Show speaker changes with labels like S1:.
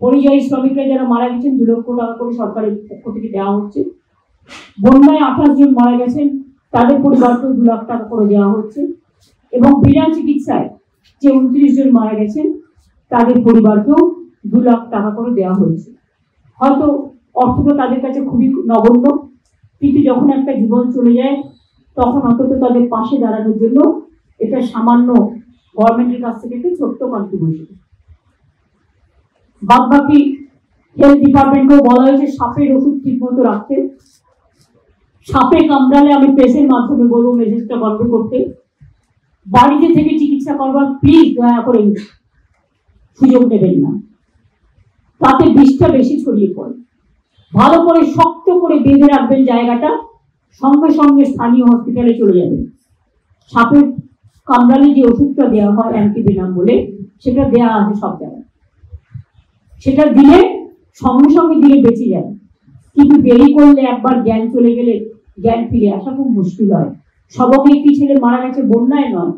S1: পরিযায়ী শ্রমিকরা যারা মারা গেছেন 2 লক্ষ টাকা করে সরকারের পক্ষ থেকে দেওয়া হচ্ছে। বন্যায় 28 জন মারা গেছেন, তাদের পরিবারকেও 2 লাখ টাকা করে দেওয়া হচ্ছে। এবং বিনা চিকিৎসায় যে 29 জন মারা গেছেন তাদের পরিবারকেও 2 লাখ টাকা করে দেওয়া হয়েছে। হয়তো অর্থটা তাদের কাছে খুবই নগণ্য, কিন্তু যখন একটা জীবন চলে যায় তখন অন্তত তাদের পাশে দাঁড়ানোর জন্য এটা সামান্য গভর্নমেন্টের কাছ থেকে একটা ছোট্ট কন্ট্রিবিউশন। বাদ বাকি হেলথ ডিপার্টমেন্টকেও বলা হয়েছে সাপের ওষুধ ঠিক মতো রাখতে। সাপে কামড়ালে আমি প্রেসের মাধ্যমে বলবো মেসেজটা কনভে করতে। বাড়িতে থেকে চিকিৎসা করবার প্লিজ দয়া করে সুযোগ নেবেন না, তাতে বিষটা বেশি ছড়িয়ে পড়ে। ভালো করে শক্ত করে বেঁধে রাখবেন জায়গাটা, সঙ্গে সঙ্গে স্থানীয় হসপিটালে চলে যাবেন। সাপের কামড়ালে যে ওষুধটা দেওয়া হয় অ্যান্টিভেনাম বলে, সেটা দেওয়া আছে সব জায়গায়, সেটা দিলে সঙ্গে সঙ্গে দিলে বেঁচে যায়। কিন্তু দেরি করলে একবার জ্ঞান চলে গেলে জ্ঞান ফিরে আসা খুব মুশকিল হয়। সবকে একটি ছেলে মারা গেছে বন্যায় নয়,